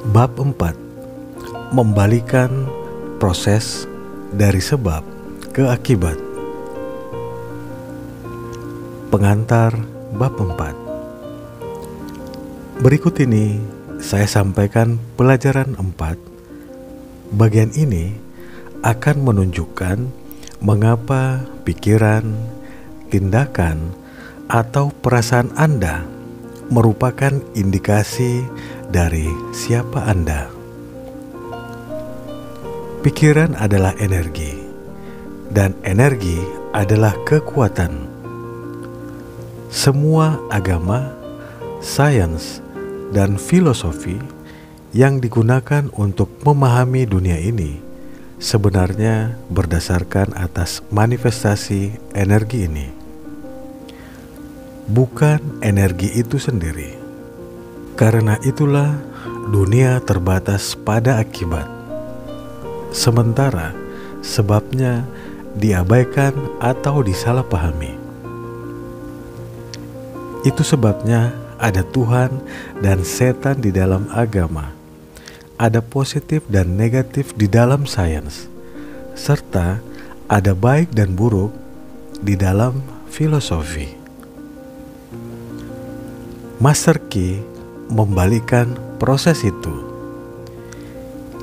Bab 4. Membalikan proses dari sebab ke akibat. Pengantar bab 4. Berikut ini saya sampaikan pelajaran 4. Bagian ini akan menunjukkan mengapa pikiran, tindakan, atau perasaan Anda merupakan indikasi dari siapa Anda. Pikiran adalah energi, dan energi adalah kekuatan. Semua agama, sains, dan filosofi yang digunakan untuk memahami dunia ini sebenarnya berdasarkan atas manifestasi energi ini, bukan energi itu sendiri. Karena itulah dunia terbatas pada akibat, sementara sebabnya diabaikan atau disalahpahami. Itu sebabnya ada Tuhan dan setan di dalam agama, ada positif dan negatif di dalam sains, serta ada baik dan buruk di dalam filosofi. Master Key membalikan proses itu.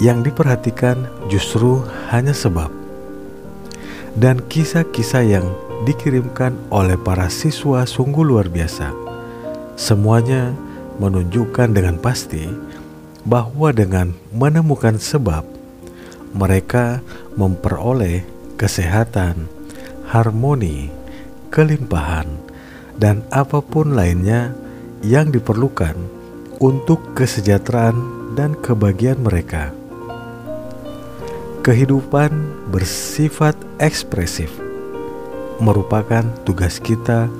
Yang diperhatikan justru hanya sebab. Dan kisah-kisah yang dikirimkan oleh para siswa sungguh luar biasa. Semuanya menunjukkan dengan pasti bahwa dengan menemukan sebab, mereka memperoleh kesehatan, harmoni, kelimpahan, dan apapun lainnya yang diperlukan untuk kesejahteraan dan kebahagiaan mereka. Kehidupan bersifat ekspresif merupakan tugas kita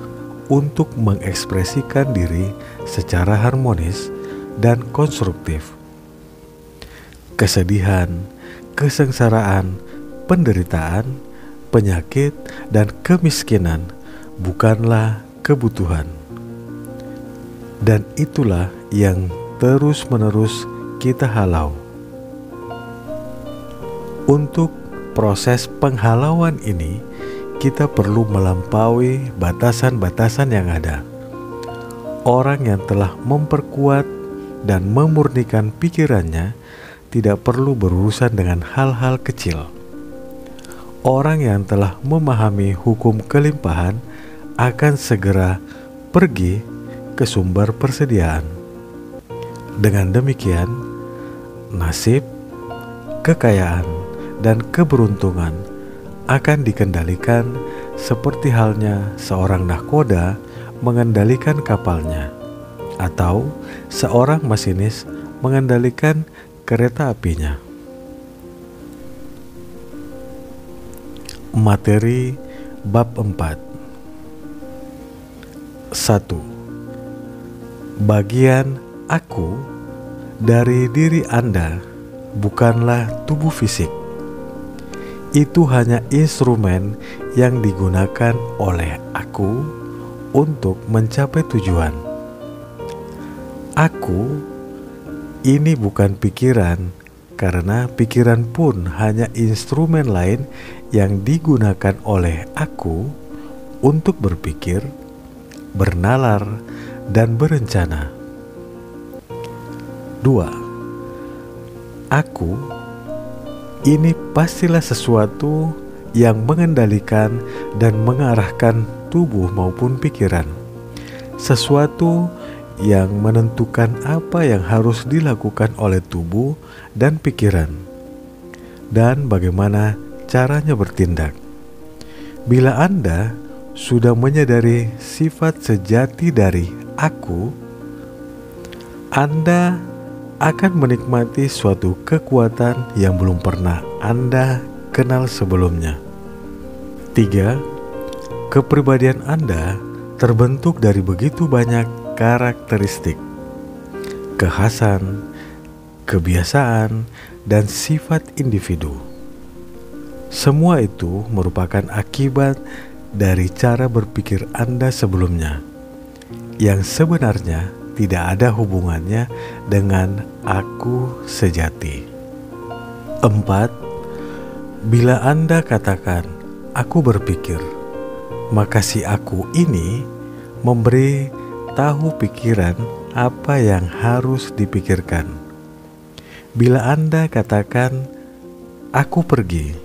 untuk mengekspresikan diri secara harmonis dan konstruktif. Kesedihan, kesengsaraan, penderitaan, penyakit, dan kemiskinan bukanlah kebutuhan. Dan itulah yang terus-menerus kita halau. Untuk proses penghalauan ini, kita perlu melampaui batasan-batasan yang ada. Orang yang telah memperkuat dan memurnikan pikirannya tidak perlu berurusan dengan hal-hal kecil. Orang yang telah memahami hukum kelimpahan akan segera pergi ke sumber persediaan. Dengan demikian, nasib, kekayaan, dan keberuntungan akan dikendalikan seperti halnya seorang nahkoda mengendalikan kapalnya, atau seorang masinis mengendalikan kereta apinya. Materi bab 4. 1. Bagian aku dari diri Anda bukanlah tubuh fisik. Itu hanya instrumen yang digunakan oleh aku untuk mencapai tujuan. Aku ini bukan pikiran, karena pikiran pun hanya instrumen lain yang digunakan oleh aku untuk berpikir, bernalar, dan berencana. 2. Aku ini pastilah sesuatu yang mengendalikan dan mengarahkan tubuh maupun pikiran. Sesuatu yang menentukan apa yang harus dilakukan oleh tubuh dan pikiran, dan bagaimana caranya bertindak. Bila Anda sudah menyadari sifat sejati dari aku, Anda akan menikmati suatu kekuatan yang belum pernah Anda kenal sebelumnya. 3. Kepribadian Anda terbentuk dari begitu banyak karakteristik, kekhasan, kebiasaan, dan sifat individu. Semua itu merupakan akibat dari cara berpikir Anda sebelumnya, yang sebenarnya tidak ada hubungannya dengan aku sejati. 4. Bila Anda katakan, aku berpikir, maka si aku ini memberi tahu pikiran apa yang harus dipikirkan. Bila Anda katakan, aku pergi,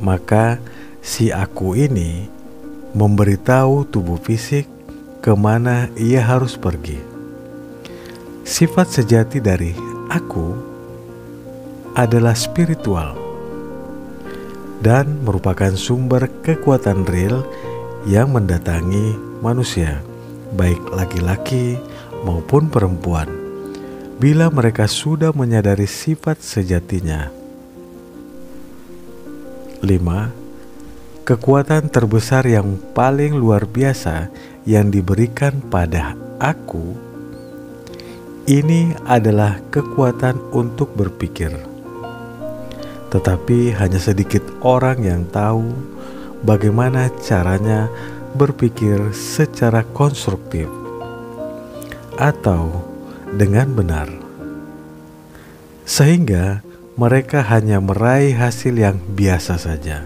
maka si aku ini memberitahu tubuh fisik kemana ia harus pergi. Sifat sejati dari aku adalah spiritual dan merupakan sumber kekuatan real yang mendatangi manusia, baik laki-laki maupun perempuan, bila mereka sudah menyadari sifat sejatinya. 5. Kekuatan terbesar yang paling luar biasa yang diberikan pada aku ini adalah kekuatan untuk berpikir. Tetapi hanya sedikit orang yang tahu bagaimana caranya berpikir secara konstruktif atau dengan benar, sehingga mereka hanya meraih hasil yang biasa saja.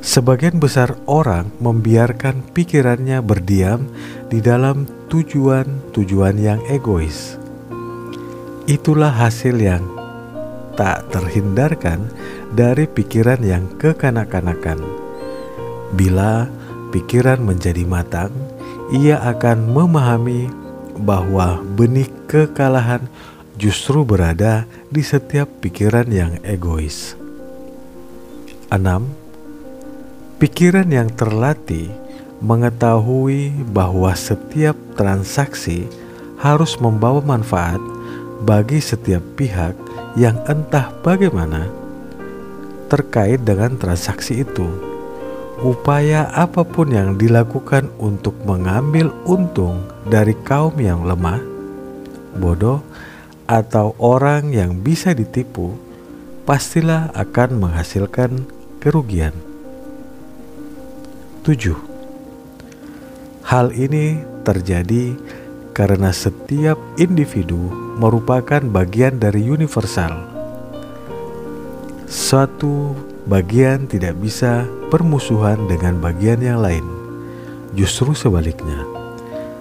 Sebagian besar orang membiarkan pikirannya berdiam di dalam tujuan-tujuan yang egois. Itulah hasil yang tak terhindarkan dari pikiran yang kekanak-kanakan. Bila pikiran menjadi matang, ia akan memahami bahwa benih kekalahan justru berada di setiap pikiran yang egois. 6. Pikiran yang terlatih mengetahui bahwa setiap transaksi harus membawa manfaat bagi setiap pihak yang entah bagaimana terkait dengan transaksi itu. Upaya apapun yang dilakukan untuk mengambil untung dari kaum yang lemah, bodoh, atau orang yang bisa ditipu, pastilah akan menghasilkan kerugian. 7. Hal ini terjadi karena setiap individu merupakan bagian dari universal. Suatu bagian tidak bisa bermusuhan dengan bagian yang lain. Justru sebaliknya,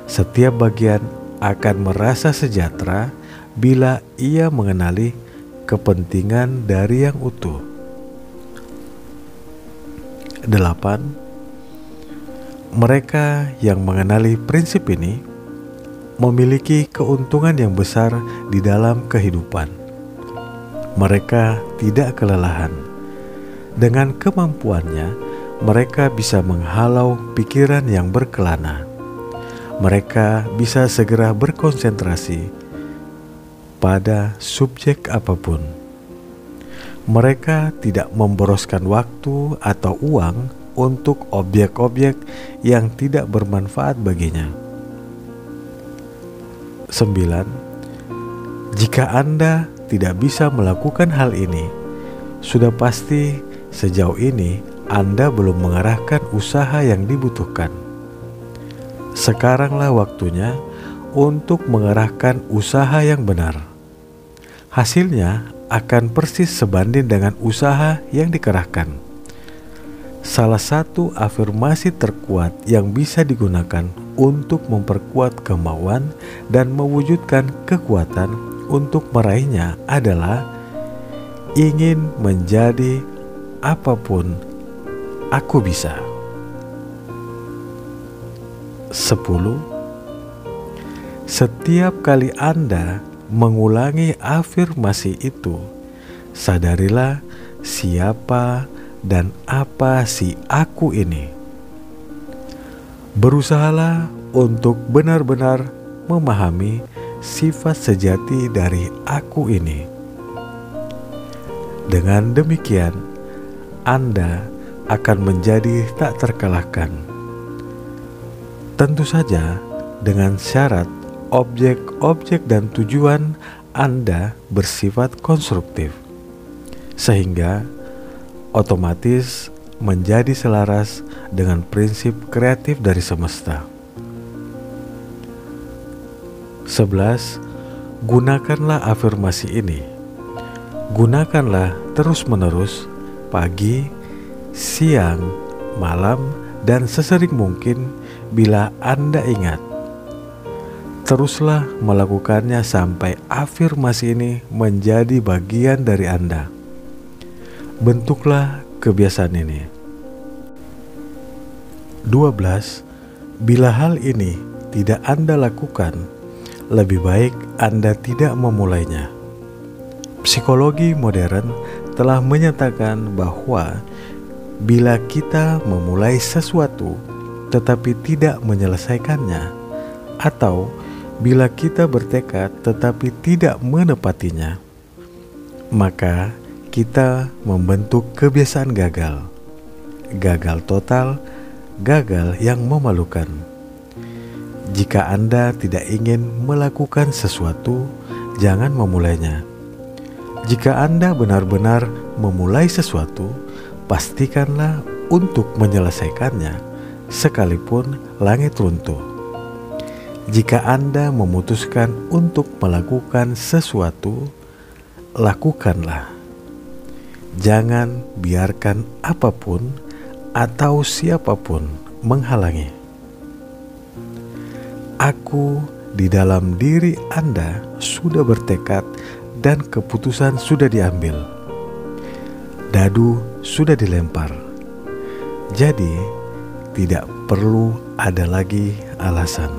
setiap bagian akan merasa sejahtera bila ia mengenali kepentingan dari yang utuh. 8. Mereka yang mengenali prinsip ini memiliki keuntungan yang besar di dalam kehidupan. Mereka tidak kelelahan. Dengan kemampuannya, mereka bisa menghalau pikiran yang berkelana. Mereka bisa segera berkonsentrasi pada subjek apapun. Mereka tidak memboroskan waktu atau uang untuk objek-objek yang tidak bermanfaat baginya. 9. Jika Anda tidak bisa melakukan hal ini, sudah pasti sejauh ini Anda belum mengarahkan usaha yang dibutuhkan. Sekaranglah waktunya untuk mengarahkan usaha yang benar. Hasilnya akan persis sebanding dengan usaha yang dikerahkan. Salah satu afirmasi terkuat yang bisa digunakan untuk memperkuat kemauan dan mewujudkan kekuatan untuk meraihnya adalah ingin menjadi apapun aku bisa. 10. Setiap kali Anda mengulangi afirmasi itu, sadarilah siapa dan apa si aku ini. Berusahalah untuk benar-benar memahami sifat sejati dari aku ini. Dengan demikian, Anda akan menjadi tak terkalahkan. Tentu saja dengan syarat objek-objek dan tujuan Anda bersifat konstruktif, sehingga otomatis menjadi selaras dengan prinsip kreatif dari semesta. 11. Gunakanlah afirmasi ini. Gunakanlah terus-menerus, pagi, siang, malam, dan sesering mungkin bila Anda ingat. Teruslah melakukannya sampai afirmasi ini menjadi bagian dari Anda. Bentuklah kebiasaan ini. 12. Bila hal ini tidak Anda lakukan, lebih baik Anda tidak memulainya. Psikologi modern telah menyatakan bahwa bila kita memulai sesuatu tetapi tidak menyelesaikannya, atau bila kita bertekad tetapi tidak menepatinya, maka kita membentuk kebiasaan gagal. Gagal total, gagal yang memalukan. Jika Anda tidak ingin melakukan sesuatu, jangan memulainya. Jika Anda benar-benar memulai sesuatu, pastikanlah untuk menyelesaikannya, sekalipun langit runtuh. Jika Anda memutuskan untuk melakukan sesuatu, lakukanlah. Jangan biarkan apapun atau siapapun menghalangi. Aku di dalam diri Anda sudah bertekad dan keputusan sudah diambil. Dadu sudah dilempar. Jadi tidak perlu ada lagi alasan.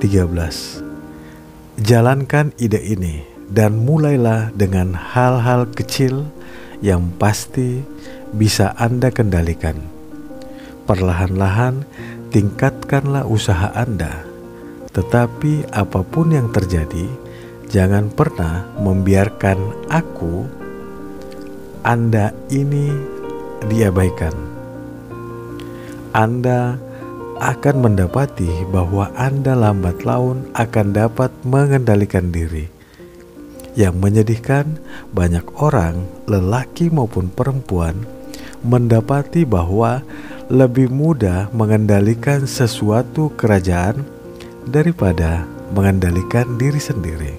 13. Jalankan ide ini dan mulailah dengan hal-hal kecil yang pasti bisa Anda kendalikan. Perlahan-lahan tingkatkanlah usaha Anda. Tetapi apapun yang terjadi, jangan pernah membiarkan Anda ini diabaikan. Anda akan mendapati bahwa Anda lambat laun akan dapat mengendalikan diri. Yang menyedihkan, banyak orang, lelaki maupun perempuan, mendapati bahwa lebih mudah mengendalikan sesuatu kerajaan daripada mengendalikan diri sendiri.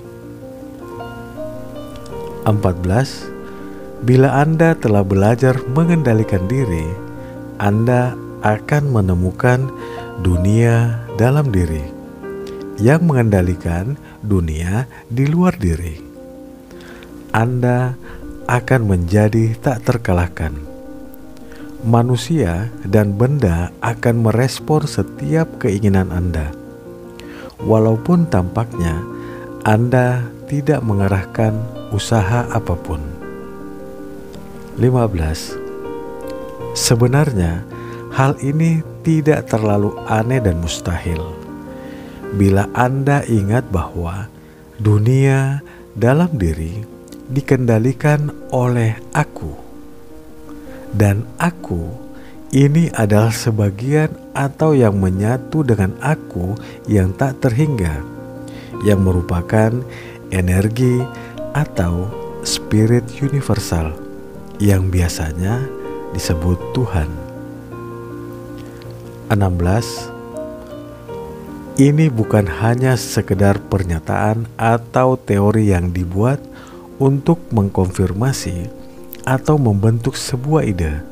14. Bila Anda telah belajar mengendalikan diri, Anda akan menemukan dunia dalam diri yang mengendalikan dunia di luar diri. Anda akan menjadi tak terkalahkan. Manusia dan benda akan merespon setiap keinginan Anda, walaupun tampaknya Anda tidak mengerahkan usaha apapun. 15. Sebenarnya hal ini tidak terlalu aneh dan mustahil bila Anda ingat bahwa dunia dalam diri dikendalikan oleh Aku. Dan Aku ini adalah sebagian atau yang menyatu dengan Aku yang tak terhingga, yang merupakan energi atau spirit universal yang biasanya disebut Tuhan. 16. Ini bukan hanya sekedar pernyataan atau teori yang dibuat untuk mengkonfirmasi atau membentuk sebuah ide.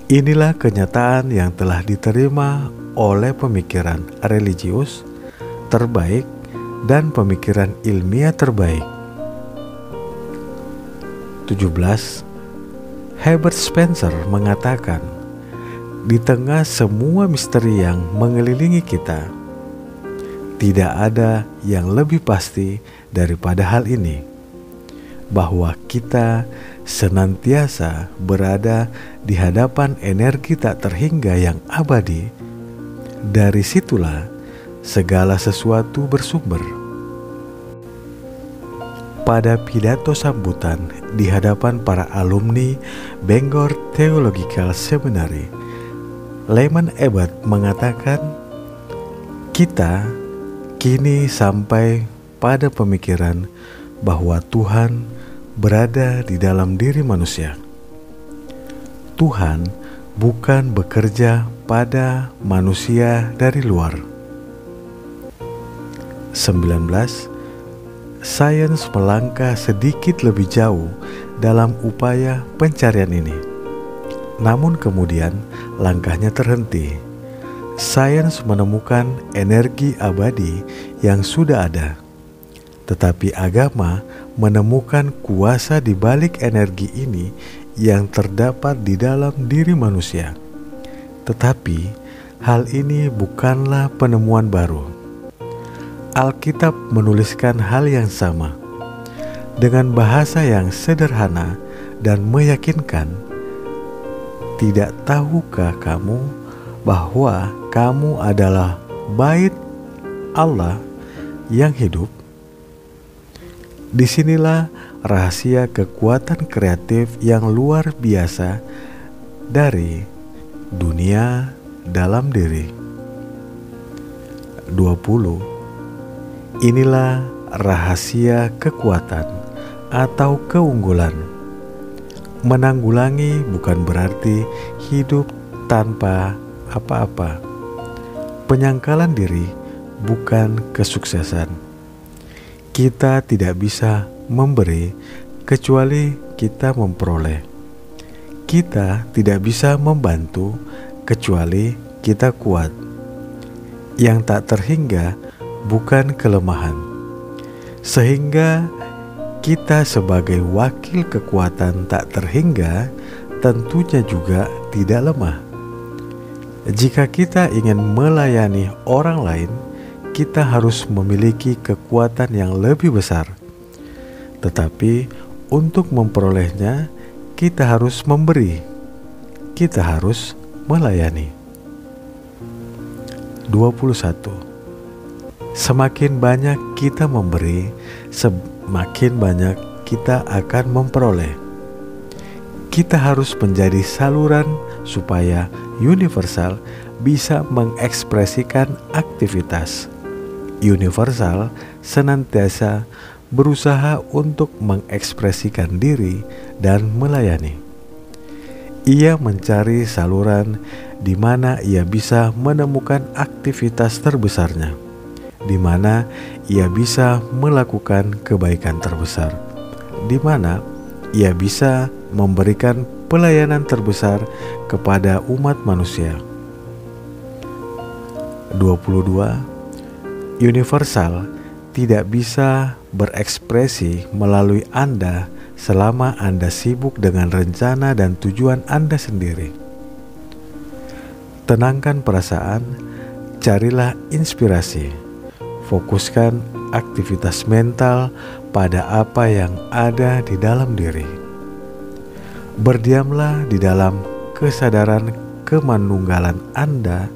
Inilah kenyataan yang telah diterima oleh pemikiran religius terbaik dan pemikiran ilmiah terbaik. 17. Herbert Spencer mengatakan, di tengah semua misteri yang mengelilingi kita, tidak ada yang lebih pasti daripada hal ini, bahwa kita senantiasa berada di hadapan energi tak terhingga yang abadi. Dari situlah segala sesuatu bersumber. Pada pidato sambutan di hadapan para alumni Bangor Theological Seminary, Lyman Abbott mengatakan, kita kini sampai pada pemikiran bahwa Tuhan berada di dalam diri manusia. Tuhan bukan bekerja pada manusia dari luar. 19. Sains melangkah sedikit lebih jauh dalam upaya pencarian ini. Namun kemudian langkahnya terhenti. Sains menemukan energi abadi yang sudah ada. Tetapi agama menemukan kuasa di balik energi ini yang terdapat di dalam diri manusia. Tetapi hal ini bukanlah penemuan baru. Alkitab menuliskan hal yang sama dengan bahasa yang sederhana dan meyakinkan. Tidak tahukah kamu bahwa kamu adalah bait Allah yang hidup? Disinilah rahasia kekuatan kreatif yang luar biasa dari dunia dalam diri. 20. Inilah rahasia kekuatan atau keunggulan. Menanggulangi bukan berarti hidup tanpa apa-apa. Penyangkalan diri bukan kesuksesan. Kita tidak bisa memberi kecuali kita memperoleh. Kita tidak bisa membantu kecuali kita kuat. Yang tak terhingga bukan kelemahan. Sehingga kita sebagai wakil kekuatan tak terhingga tentunya juga tidak lemah. Jika kita ingin melayani orang lain, kita harus memiliki kekuatan yang lebih besar. Tetapi untuk memperolehnya, kita harus memberi. Kita harus melayani. 21. Semakin banyak kita memberi, semakin banyak kita akan memperoleh. Kita harus menjadi saluran supaya universal bisa mengekspresikan aktivitas. Universal senantiasa berusaha untuk mengekspresikan diri dan melayani. Ia mencari saluran di mana ia bisa menemukan aktivitas terbesarnya, di mana ia bisa melakukan kebaikan terbesar, di mana ia bisa memberikan pelayanan terbesar kepada umat manusia. 22. Universal tidak bisa berekspresi melalui Anda selama Anda sibuk dengan rencana dan tujuan Anda sendiri. Tenangkan perasaan, carilah inspirasi. Fokuskan aktivitas mental pada apa yang ada di dalam diri. Berdiamlah di dalam kesadaran kemanunggalan Anda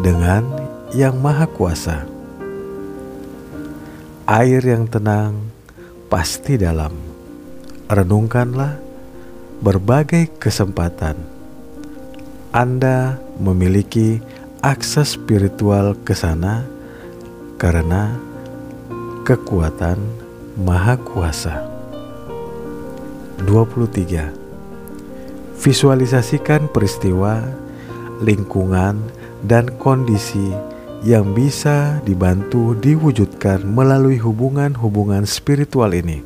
dengan Yang Maha Kuasa. Air yang tenang pasti dalam. Renungkanlah berbagai kesempatan. Anda memiliki akses spiritual ke sana karena kekuatan Maha Kuasa. 23. Visualisasikan peristiwa, lingkungan, dan kondisi yang bisa dibantu diwujudkan melalui hubungan-hubungan spiritual ini.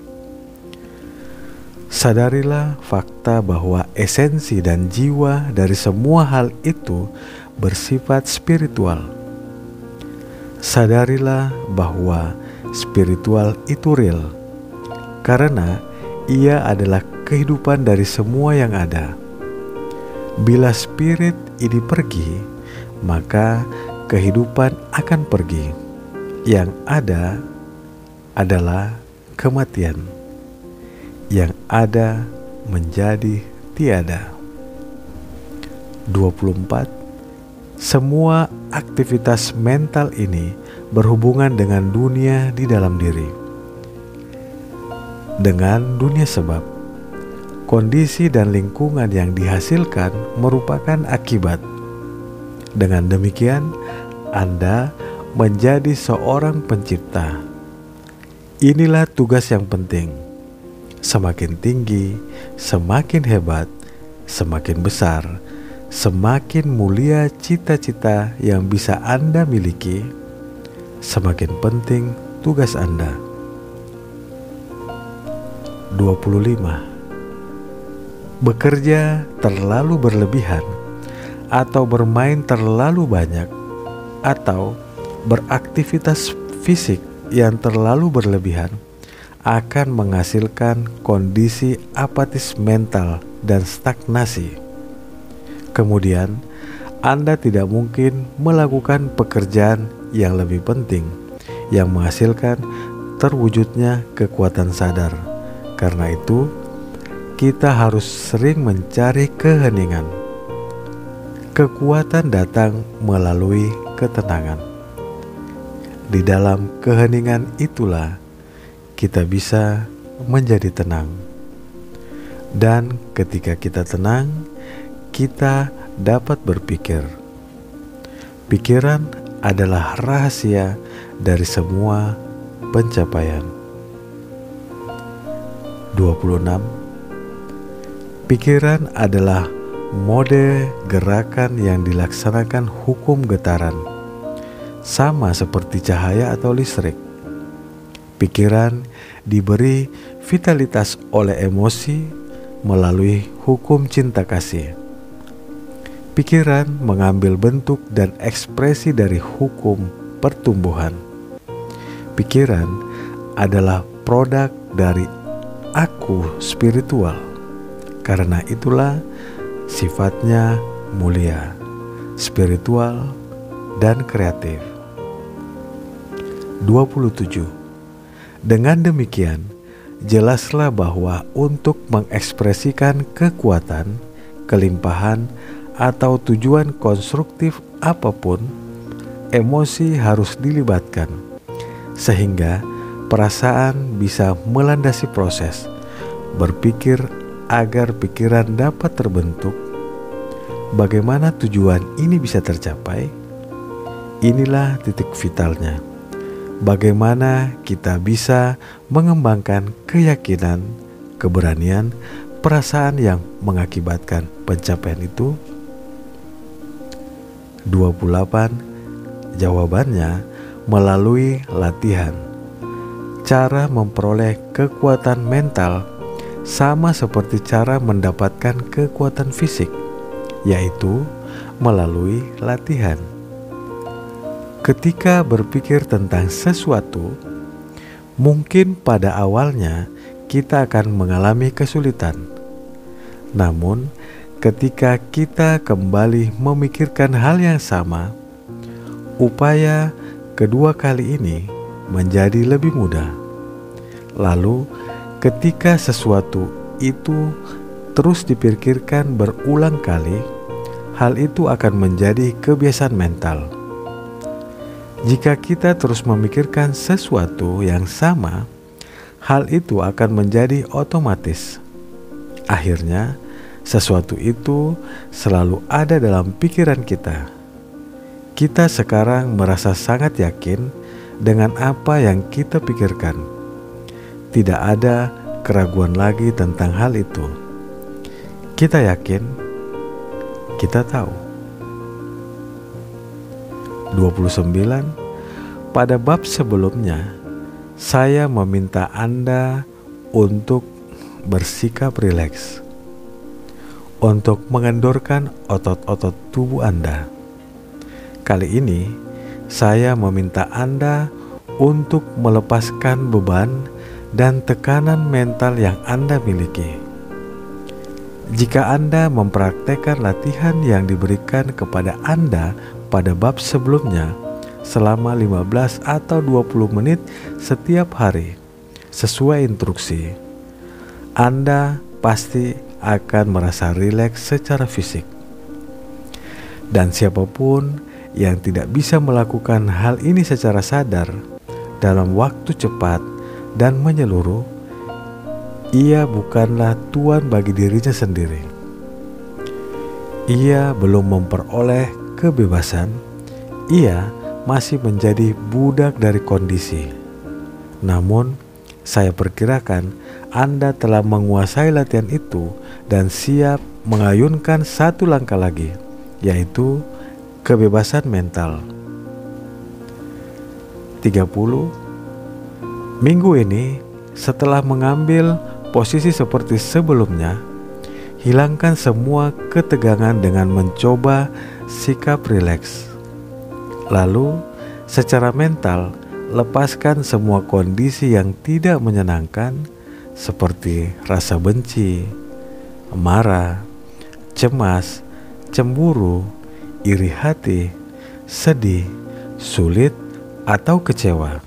Sadarilah fakta bahwa esensi dan jiwa dari semua hal itu bersifat spiritual. Sadarilah bahwa spiritual itu real, karena ia adalah kehidupan dari semua yang ada. Bila spirit ini pergi, maka kehidupan akan pergi. Yang ada adalah kematian. Yang ada menjadi tiada. 24. Semua aktivitas mental ini berhubungan dengan dunia di dalam diri, dengan dunia sebab. Kondisi dan lingkungan yang dihasilkan merupakan akibat. Dengan demikian, Anda menjadi seorang pencipta. Inilah tugas yang penting. Semakin tinggi, semakin hebat, semakin besar, semakin mulia cita-cita yang bisa Anda miliki, semakin penting tugas Anda. 25. Bekerja terlalu berlebihan atau bermain terlalu banyak atau beraktivitas fisik yang terlalu berlebihan akan menghasilkan kondisi apatis mental dan stagnasi. Kemudian, Anda tidak mungkin melakukan pekerjaan yang lebih penting yang menghasilkan terwujudnya kekuatan sadar. Karena itu, kita harus sering mencari keheningan. Kekuatan datang melalui ketenangan. Di dalam keheningan itulah kita bisa menjadi tenang. Dan ketika kita tenang, kita dapat berpikir. Pikiran adalah rahasia dari semua pencapaian. 26. Pikiran adalah mode gerakan yang dilaksanakan hukum getaran, sama seperti cahaya atau listrik. Pikiran diberi vitalitas oleh emosi melalui hukum cinta kasih. Pikiran mengambil bentuk dan ekspresi dari hukum pertumbuhan. Pikiran adalah produk dari aku spiritual. Karena itulah sifatnya mulia, spiritual, dan kreatif. 27. Dengan demikian, jelaslah bahwa untuk mengekspresikan kekuatan, kelimpahan, atau tujuan konstruktif apapun, emosi harus dilibatkan, sehingga perasaan bisa melandasi proses berpikir agar pikiran dapat terbentuk. Bagaimana tujuan ini bisa tercapai? Inilah titik vitalnya. Bagaimana kita bisa mengembangkan keyakinan, keberanian, perasaan yang mengakibatkan pencapaian itu? 28. Jawabannya melalui latihan. Cara memperoleh kekuatan mental sama seperti cara mendapatkan kekuatan fisik, yaitu melalui latihan. Ketika berpikir tentang sesuatu, mungkin pada awalnya kita akan mengalami kesulitan. Namun, ketika kita kembali memikirkan hal yang sama, upaya kedua kali ini menjadi lebih mudah. Lalu, ketika sesuatu itu terus dipikirkan berulang kali, hal itu akan menjadi kebiasaan mental. Jika kita terus memikirkan sesuatu yang sama, hal itu akan menjadi otomatis. Akhirnya, sesuatu itu selalu ada dalam pikiran kita. Kita sekarang merasa sangat yakin dengan apa yang kita pikirkan. Tidak ada keraguan lagi tentang hal itu. Kita yakin, kita tahu. 29. Pada bab sebelumnya, saya meminta Anda untuk bersikap rileks, untuk mengendorkan otot-otot tubuh Anda. Kali ini, saya meminta Anda untuk melepaskan beban dan tekanan mental yang Anda miliki. Jika Anda mempraktekkan latihan yang diberikan kepada Anda pada bab sebelumnya selama 15 atau 20 menit setiap hari sesuai instruksi, Anda pasti akan merasa rileks secara fisik. Dan siapapun yang tidak bisa melakukan hal ini secara sadar dalam waktu cepat dan menyeluruh, ia bukanlah tuan bagi dirinya sendiri. Ia belum memperoleh kebebasan, ia masih menjadi budak dari kondisi. Namun, saya perkirakan Anda telah menguasai latihan itu dan siap mengayunkan satu langkah lagi, yaitu kebebasan mental. 30. Minggu ini, setelah mengambil posisi seperti sebelumnya, hilangkan semua ketegangan dengan mencoba sikap rileks. Lalu, secara mental, lepaskan semua kondisi yang tidak menyenangkan seperti rasa benci, marah, cemas, cemburu, iri hati, sedih, sulit, atau kecewa.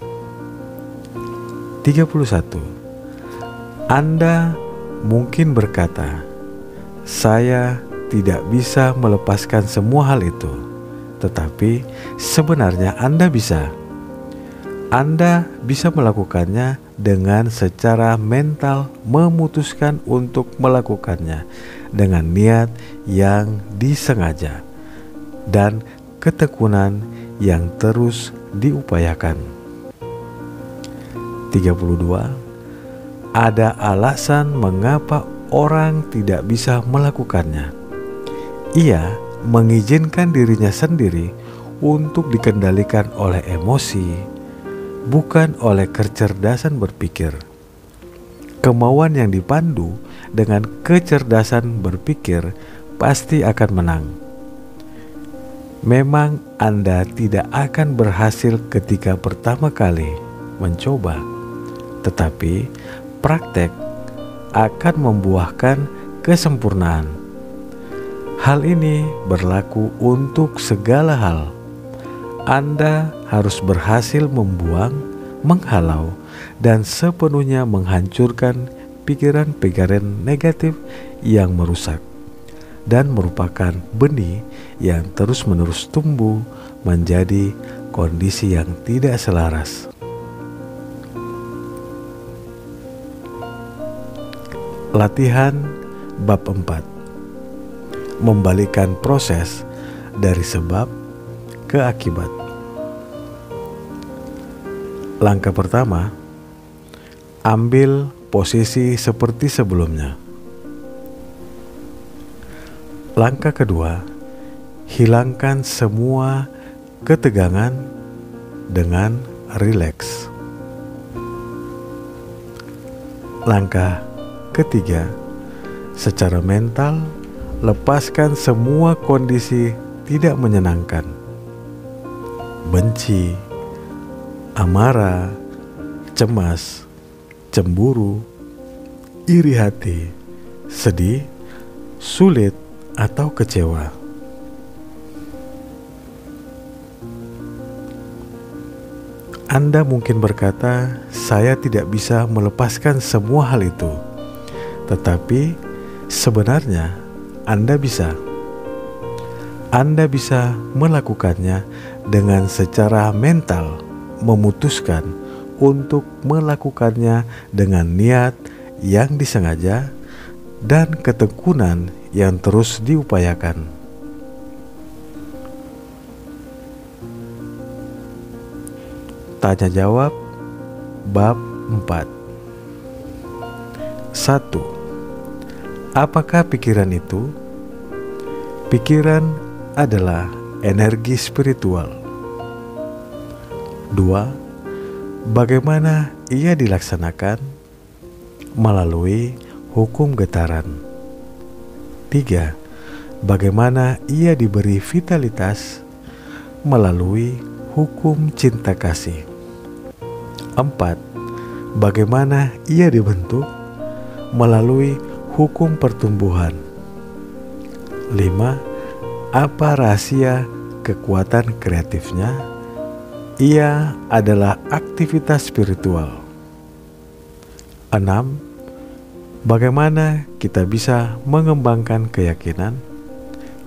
31. Anda mungkin berkata, "Saya tidak bisa melepaskan semua hal itu." Tetapi sebenarnya Anda bisa. Anda bisa melakukannya dengan secara mental memutuskan untuk melakukannya dengan niat yang disengaja dan ketekunan yang terus diupayakan. 32. Ada alasan mengapa orang tidak bisa melakukannya. Ia mengizinkan dirinya sendiri untuk dikendalikan oleh emosi, bukan oleh kecerdasan berpikir. Kemauan yang dipandu dengan kecerdasan berpikir pasti akan menang. Memang Anda tidak akan berhasil ketika pertama kali mencoba, tetapi praktek akan membuahkan kesempurnaan. Hal ini berlaku untuk segala hal. Anda harus berhasil membuang, menghalau, dan sepenuhnya menghancurkan pikiran-pikiran negatif yang merusak dan merupakan benih yang terus-menerus tumbuh menjadi kondisi yang tidak selaras. Latihan bab 4. Membalikkan proses dari sebab ke akibat. Langkah pertama, ambil posisi seperti sebelumnya. Langkah kedua, hilangkan semua ketegangan dengan rileks. Langkah ketiga, secara mental, lepaskan semua kondisi tidak menyenangkan. Benci, amarah, cemas, cemburu, iri hati, sedih, sulit, atau kecewa. Anda mungkin berkata, "Saya tidak bisa melepaskan semua hal itu." Tetapi sebenarnya Anda bisa. Anda bisa melakukannya dengan secara mental, memutuskan untuk melakukannya dengan niat yang disengaja dan ketekunan yang terus diupayakan. Tanya jawab bab 4. 1. Apakah pikiran itu? Pikiran adalah energi spiritual. 2. Bagaimana ia dilaksanakan? Melalui hukum getaran. 3. Bagaimana ia diberi vitalitas? Melalui hukum cinta kasih. 4. Bagaimana ia dibentuk? Melalui hukum pertumbuhan. 5. Apa rahasia kekuatan kreatifnya? Ia adalah aktivitas spiritual. 6. Bagaimana kita bisa mengembangkan keyakinan,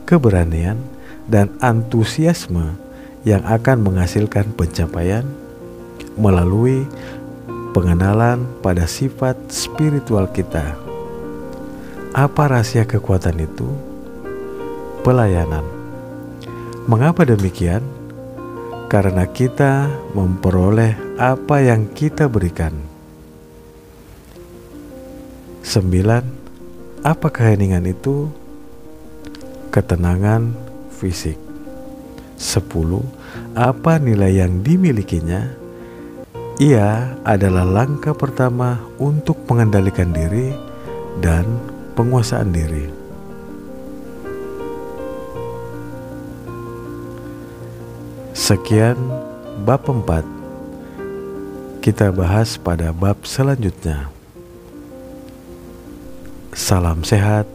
keberanian, dan antusiasme yang akan menghasilkan pencapaian melalui pengenalan pada sifat spiritual kita. Apa rahasia kekuatan itu? Pelayanan. Mengapa demikian? Karena kita memperoleh apa yang kita berikan. 9. Apa keheningan itu? Ketenangan fisik. 10. Apa nilai yang dimilikinya? Ia adalah langkah pertama untuk mengendalikan diri dan penguasaan diri. Sekian bab 4. Kita bahas pada bab selanjutnya. Salam sehat,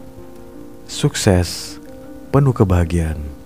sukses, penuh kebahagiaan.